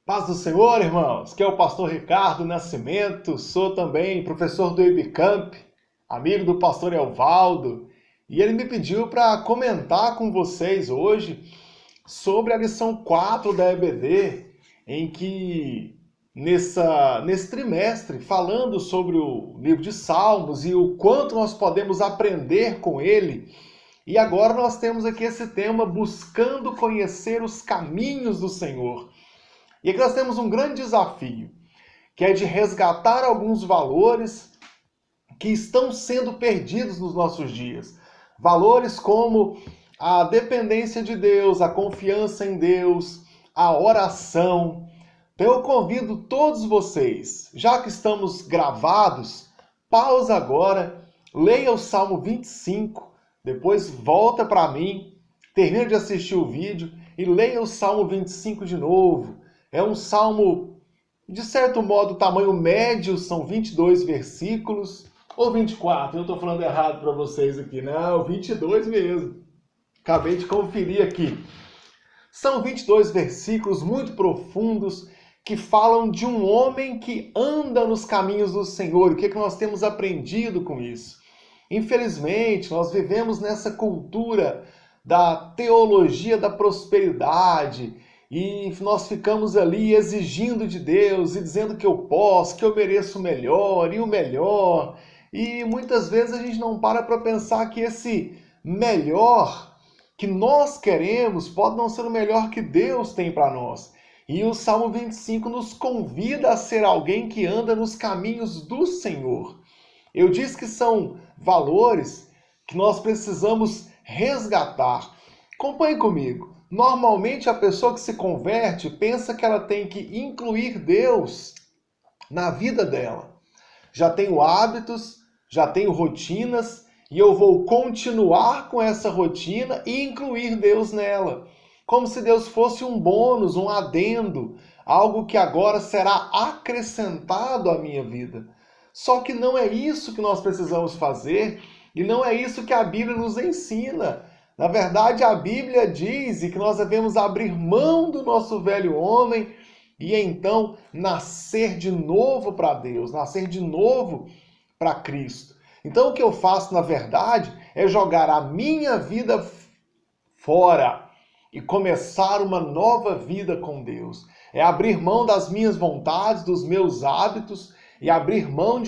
Paz do Senhor, irmãos, que é o pastor Ricardo Nascimento, sou também professor do IBCamp, amigo do pastor Elvaldo, e ele me pediu para comentar com vocês hoje sobre a lição 4 da EBD, em que nesse trimestre, falando sobre o livro de Salmos e o quanto nós podemos aprender com ele, e agora nós temos aqui esse tema, buscando conhecer os caminhos do Senhor. E aqui nós temos um grande desafio, que é de resgatar alguns valores que estão sendo perdidos nos nossos dias. Valores como a dependência de Deus, a confiança em Deus, a oração. Então eu convido todos vocês, já que estamos gravados, pausa agora, leia o Salmo 25, depois volta para mim, termina de assistir o vídeo e leia o Salmo 25 de novo. É um salmo, de certo modo, tamanho médio, são 22 versículos, ou 24, eu estou falando errado para vocês aqui. Não, 22 mesmo. Acabei de conferir aqui. São 22 versículos muito profundos que falam de um homem que anda nos caminhos do Senhor. O que nós temos aprendido com isso? Infelizmente, nós vivemos nessa cultura da teologia da prosperidade, e nós ficamos ali exigindo de Deus e dizendo que eu posso, que eu mereço o melhor e o melhor. E muitas vezes a gente não para pensar que esse melhor que nós queremos pode não ser o melhor que Deus tem para nós. E o Salmo 25 nos convida a ser alguém que anda nos caminhos do Senhor. Eu disse que são valores que nós precisamos resgatar. Acompanhe comigo. Normalmente a pessoa que se converte pensa que ela tem que incluir Deus na vida dela. Já tenho hábitos, já tenho rotinas e eu vou continuar com essa rotina e incluir Deus nela. Como se Deus fosse um bônus, um adendo, algo que agora será acrescentado à minha vida. Só que não é isso que nós precisamos fazer e não é isso que a Bíblia nos ensina. Na verdade, a Bíblia diz que nós devemos abrir mão do nosso velho homem e então nascer de novo para Deus, nascer de novo para Cristo. Então o que eu faço, na verdade, é jogar a minha vida fora e começar uma nova vida com Deus. É abrir mão das minhas vontades, dos meus hábitos e abrir mão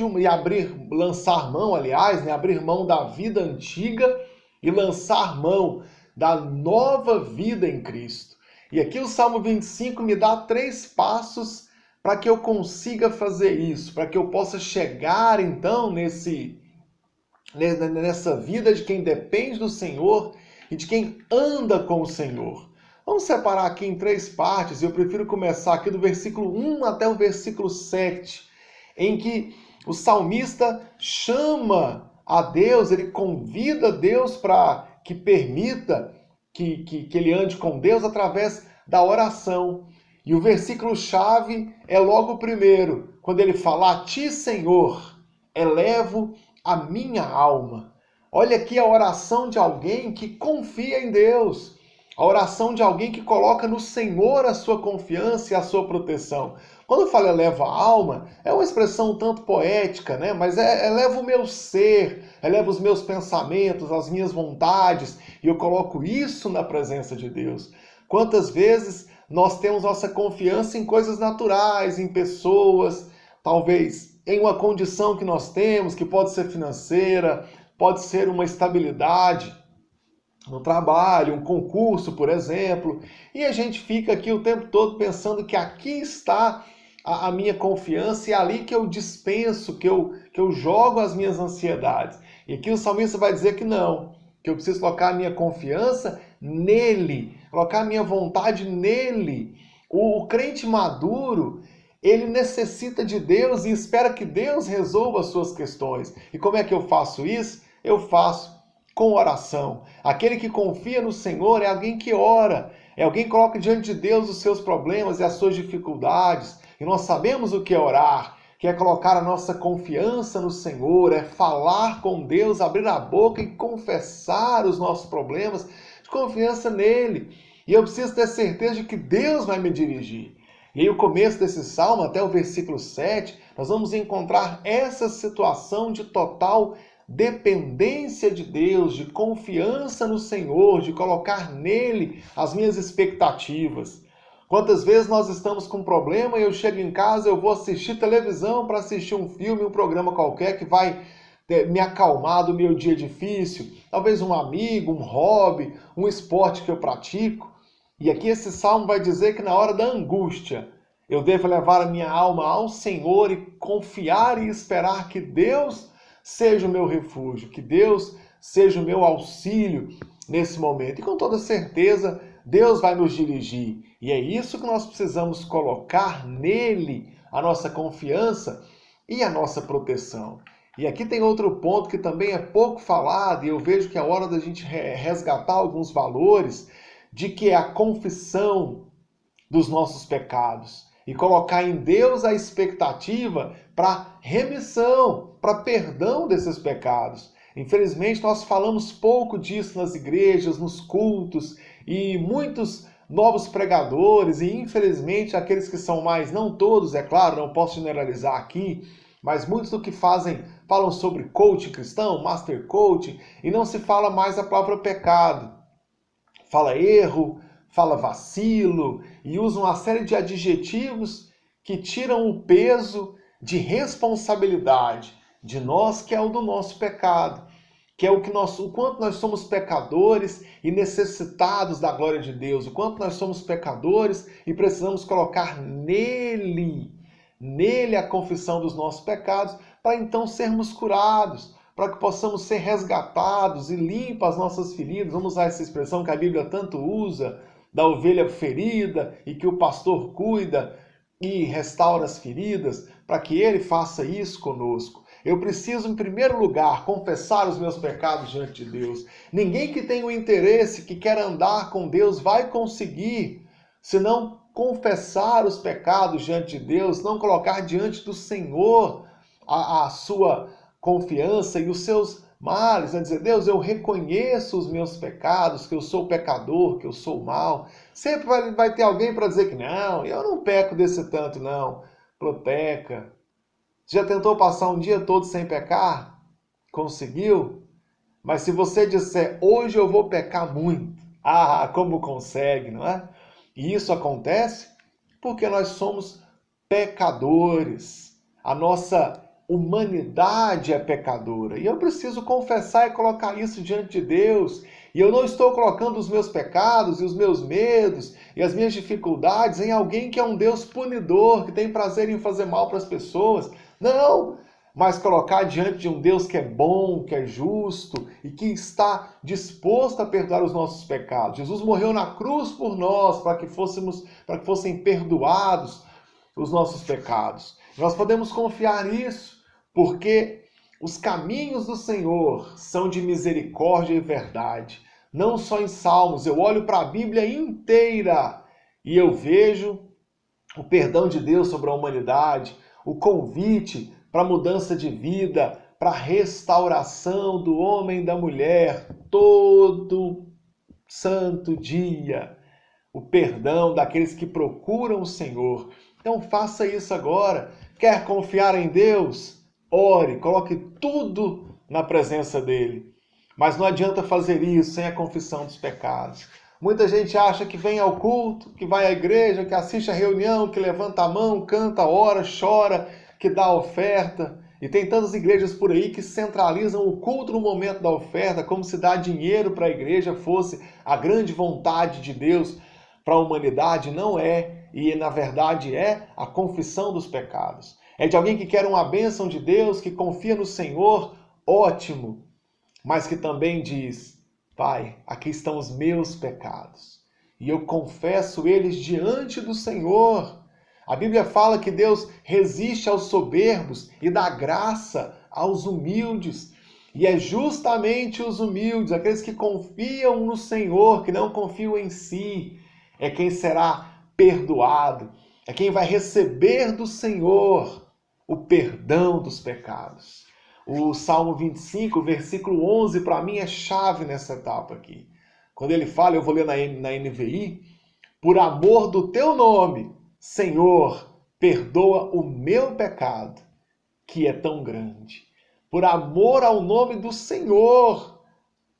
lançar mão, aliás, abrir mão da vida antiga e lançar mão da nova vida em Cristo. E aqui o Salmo 25 me dá 3 passos para que eu consiga fazer isso, para que eu possa chegar então nessa vida de quem depende do Senhor e de quem anda com o Senhor. Vamos separar aqui em 3 partes, eu prefiro começar aqui do versículo 1 até o versículo 7, em que o salmista chama a Deus, ele convida Deus para que permita que ele ande com Deus através da oração. E o versículo-chave é logo o primeiro, quando ele fala: a ti, Senhor, elevo a minha alma. Olha aqui a oração de alguém que confia em Deus. A oração de alguém que coloca no Senhor a sua confiança e a sua proteção. Quando eu falo eleva a alma, é uma expressão um tanto poética, né? Mas eleva o meu ser, eleva os meus pensamentos, as minhas vontades, e eu coloco isso na presença de Deus. Quantas vezes nós temos nossa confiança em coisas naturais, em pessoas, talvez em uma condição que nós temos, que pode ser financeira, pode ser uma estabilidade no trabalho, um concurso, por exemplo, e a gente fica aqui o tempo todo pensando que aqui está a minha confiança e é ali que eu dispenso, que eu jogo as minhas ansiedades. E aqui o salmista vai dizer que não, que eu preciso colocar a minha confiança nele, colocar a minha vontade nele. O crente maduro, ele necessita de Deus e espera que Deus resolva as suas questões. E como é que eu faço isso? Eu faço com oração. Aquele que confia no Senhor é alguém que ora, é alguém que coloca diante de Deus os seus problemas e as suas dificuldades. E nós sabemos o que é orar, que é colocar a nossa confiança no Senhor, é falar com Deus, abrir a boca e confessar os nossos problemas de confiança nele. E eu preciso ter certeza de que Deus vai me dirigir. E aí o começo desse salmo, até o versículo 7, nós vamos encontrar essa situação de total dependência de Deus, de confiança no Senhor, de colocar nele as minhas expectativas. Quantas vezes nós estamos com um problema e eu chego em casa, eu vou assistir televisão para assistir um filme, um programa qualquer que vai me acalmar do meu dia difícil, talvez um amigo, um hobby, um esporte que eu pratico. E aqui esse salmo vai dizer que na hora da angústia, eu devo levar a minha alma ao Senhor e confiar e esperar que Deus seja o meu refúgio, que Deus seja o meu auxílio nesse momento. E com toda certeza, Deus vai nos dirigir. E é isso que nós precisamos colocar nele a nossa confiança e a nossa proteção. E aqui tem outro ponto que também é pouco falado, e eu vejo que é hora da gente resgatar alguns valores, de que é a confissão dos nossos pecados e colocar em Deus a expectativa para remissão, para perdão desses pecados. Infelizmente, nós falamos pouco disso nas igrejas, nos cultos, e muitos novos pregadores, e infelizmente aqueles que são mais, não todos, é claro, não posso generalizar aqui, mas muitos do que falam sobre coaching cristão, master coaching, e não se fala mais a palavra pecado. Fala erro, fala vacilo e usa uma série de adjetivos que tiram o peso de responsabilidade de nós, que é o do nosso pecado, que é o quanto nós somos pecadores e necessitados da glória de Deus, o quanto nós somos pecadores e precisamos colocar nele a confissão dos nossos pecados, para então sermos curados, para que possamos ser resgatados e limpas as nossas feridas. Vamos usar essa expressão que a Bíblia tanto usa, da ovelha ferida, e que o pastor cuida e restaura as feridas, para que ele faça isso conosco. Eu preciso, em primeiro lugar, confessar os meus pecados diante de Deus. Ninguém que tem o interesse, que quer andar com Deus, vai conseguir, se não confessar os pecados diante de Deus, não colocar diante do Senhor a sua confiança e os seus males, a dizer: Deus, eu reconheço os meus pecados, que eu sou pecador, que eu sou mau. Sempre vai ter alguém para dizer que não, eu não peco desse tanto, não. Peca. Já tentou passar um dia todo sem pecar? Conseguiu? Mas se você disser: hoje eu vou pecar muito, como consegue, não é? E isso acontece porque nós somos pecadores. A nossa humanidade é pecadora. E eu preciso confessar e colocar isso diante de Deus. E eu não estou colocando os meus pecados e os meus medos e as minhas dificuldades em alguém que é um Deus punidor, que tem prazer em fazer mal para as pessoas. Não! Mas colocar diante de um Deus que é bom, que é justo e que está disposto a perdoar os nossos pecados. Jesus morreu na cruz por nós, para que fossem perdoados os nossos pecados. Nós podemos confiar nisso, porque os caminhos do Senhor são de misericórdia e verdade. Não só em Salmos, eu olho para a Bíblia inteira e eu vejo o perdão de Deus sobre a humanidade, o convite para mudança de vida, para restauração do homem e da mulher, todo santo dia. O perdão daqueles que procuram o Senhor. Então faça isso agora. Quer confiar em Deus? Ore, coloque tudo na presença dele. Mas não adianta fazer isso sem a confissão dos pecados. Muita gente acha que vem ao culto, que vai à igreja, que assiste a reunião, que levanta a mão, canta, ora, chora, que dá oferta. E tem tantas igrejas por aí que centralizam o culto no momento da oferta, como se dar dinheiro para a igreja fosse a grande vontade de Deus para a humanidade. Não é. E na verdade é a confissão dos pecados. É de alguém que quer uma bênção de Deus, que confia no Senhor, ótimo. Mas que também diz: Pai, aqui estão os meus pecados. E eu confesso eles diante do Senhor. A Bíblia fala que Deus resiste aos soberbos e dá graça aos humildes. E é justamente os humildes, aqueles que confiam no Senhor, que não confiam em si, é quem será perdoado, é quem vai receber do Senhor o perdão dos pecados. O Salmo 25, versículo 11, para mim é chave nessa etapa aqui. Quando ele fala, eu vou ler na NVI: por amor do teu nome, Senhor, perdoa o meu pecado, que é tão grande. Por amor ao nome do Senhor,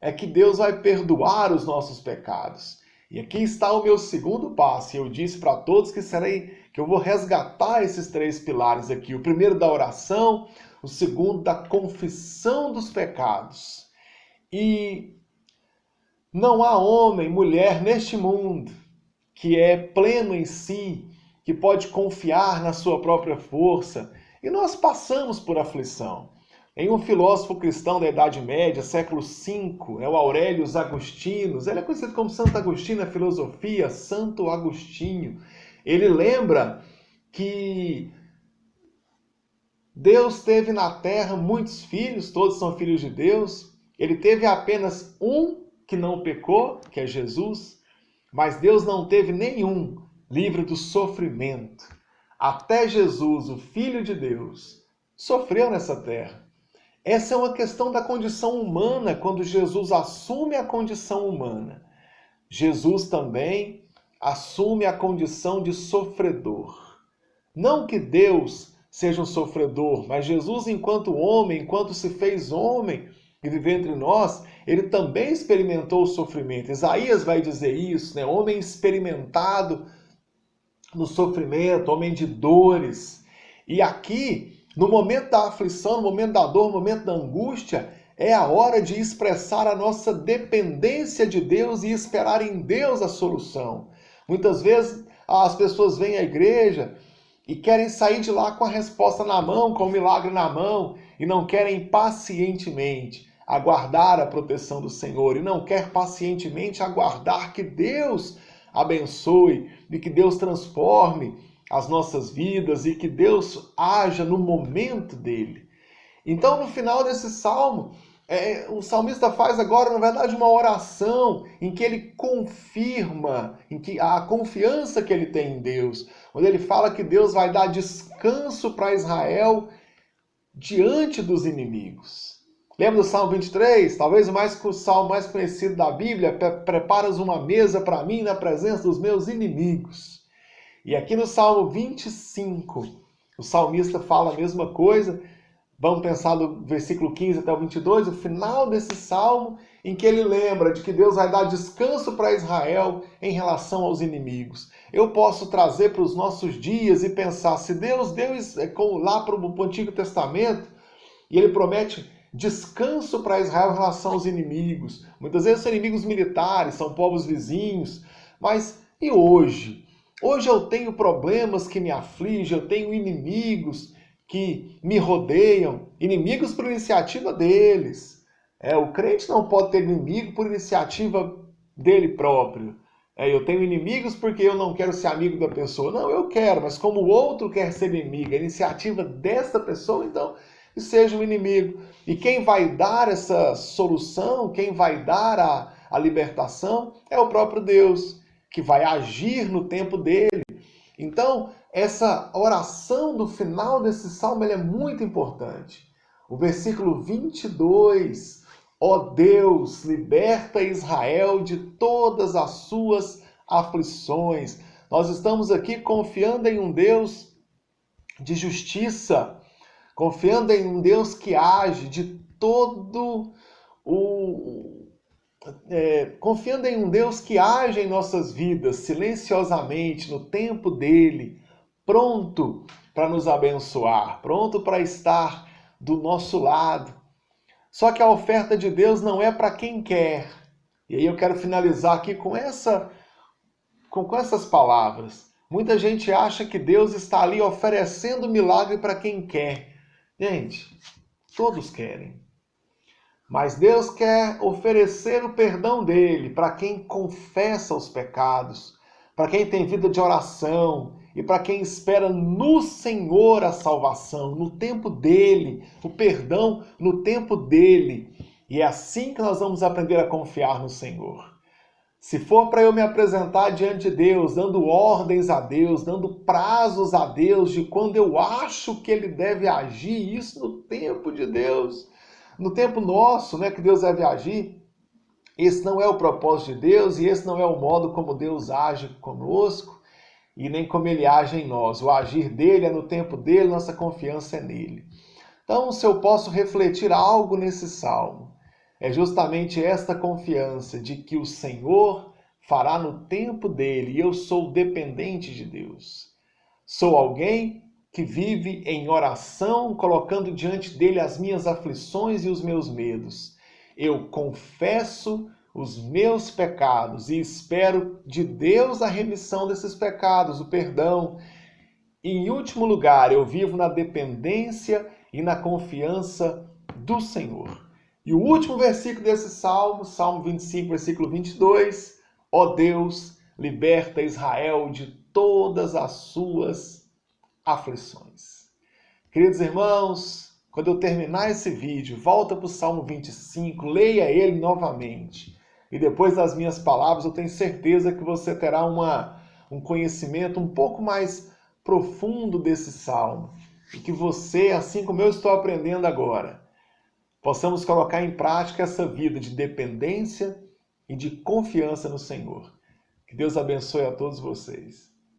é que Deus vai perdoar os nossos pecados. E aqui está o meu segundo passo. Eu disse para todos que eu vou resgatar esses 3 pilares aqui. O primeiro da oração, o segundo da confissão dos pecados. E não há homem, mulher neste mundo que é pleno em si, que pode confiar na sua própria força. E nós passamos por aflição. Em um filósofo cristão da Idade Média, século V, o Aurelius Agostinus, ele é conhecido como Santo Agostinho na filosofia, Santo Agostinho. Ele lembra que Deus teve na terra muitos filhos, todos são filhos de Deus. Ele teve apenas um que não pecou, que é Jesus, mas Deus não teve nenhum livre do sofrimento. Até Jesus, o Filho de Deus, sofreu nessa terra. Essa é uma questão da condição humana, quando Jesus assume a condição humana. Jesus também assume a condição de sofredor. Não que Deus seja um sofredor, mas Jesus, enquanto homem, enquanto se fez homem e viveu entre nós, ele também experimentou o sofrimento. Isaías vai dizer isso, né? Homem experimentado no sofrimento, homem de dores. E aqui, no momento da aflição, no momento da dor, no momento da angústia, é a hora de expressar a nossa dependência de Deus e esperar em Deus a solução. Muitas vezes as pessoas vêm à igreja e querem sair de lá com a resposta na mão, com o milagre na mão, e não querem pacientemente aguardar a proteção do Senhor, e não quer pacientemente aguardar que Deus abençoe e que Deus transforme as nossas vidas e que Deus haja no momento dele. Então, no final desse salmo, o salmista faz agora, na verdade, uma oração em que ele confirma em que a confiança que ele tem em Deus, onde ele fala que Deus vai dar descanso para Israel diante dos inimigos. Lembra do Salmo 23? Talvez o salmo mais conhecido da Bíblia, preparas uma mesa para mim na presença dos meus inimigos. E aqui no Salmo 25, o salmista fala a mesma coisa. Vamos pensar do versículo 15 até o 22, o final desse salmo, em que ele lembra de que Deus vai dar descanso para Israel em relação aos inimigos. Eu posso trazer para os nossos dias e pensar, se Deus deu lá para o Antigo Testamento, e ele promete descanso para Israel em relação aos inimigos. Muitas vezes são inimigos militares, são povos vizinhos. Mas e hoje? Hoje eu tenho problemas que me afligem, eu tenho inimigos que me rodeiam, inimigos por iniciativa deles. O crente não pode ter inimigo por iniciativa dele próprio. Eu tenho inimigos porque eu não quero ser amigo da pessoa. Não, eu quero, mas como o outro quer ser inimigo, a iniciativa desta pessoa, então, que seja um inimigo. E quem vai dar essa solução, quem vai dar a libertação, é o próprio Deus, que vai agir no tempo dele. Então, essa oração do final desse salmo é muito importante. O versículo 22, ó Deus, liberta Israel de todas as suas aflições. Nós estamos aqui confiando em um Deus de justiça, confiando em um Deus que age confiando em um Deus que age em nossas vidas silenciosamente, no tempo dele, pronto para nos abençoar, pronto para estar do nosso lado. Só que a oferta de Deus não é para quem quer. E aí eu quero finalizar aqui com essas palavras. Muita gente acha que Deus está ali oferecendo milagre para quem quer. Gente, todos querem. Mas Deus quer oferecer o perdão dele para quem confessa os pecados, para quem tem vida de oração e para quem espera no Senhor a salvação, no tempo dele, o perdão no tempo dele. E é assim que nós vamos aprender a confiar no Senhor. Se for para eu me apresentar diante de Deus, dando ordens a Deus, dando prazos a Deus de quando eu acho que ele deve agir, isso no tempo de Deus, no tempo nosso, né, que Deus deve agir, esse não é o propósito de Deus e esse não é o modo como Deus age conosco. e nem como ele age em nós. O agir dele é no tempo dele, nossa confiança é nele. Então, se eu posso refletir algo nesse salmo, é justamente esta confiança de que o Senhor fará no tempo dele e eu sou dependente de Deus. Sou alguém que vive em oração, colocando diante dele as minhas aflições e os meus medos. Eu confesso os meus pecados e espero de Deus a remissão desses pecados, o perdão. E, em último lugar, eu vivo na dependência e na confiança do Senhor. E o último versículo desse salmo, Salmo 25, versículo 22, ó Deus, liberta Israel de todas as suas aflições. Queridos irmãos, quando eu terminar esse vídeo, volta para o Salmo 25, leia ele novamente. E depois das minhas palavras, eu tenho certeza que você terá um conhecimento um pouco mais profundo desse salmo. E que você, assim como eu estou aprendendo agora, possamos colocar em prática essa vida de dependência e de confiança no Senhor. Que Deus abençoe a todos vocês.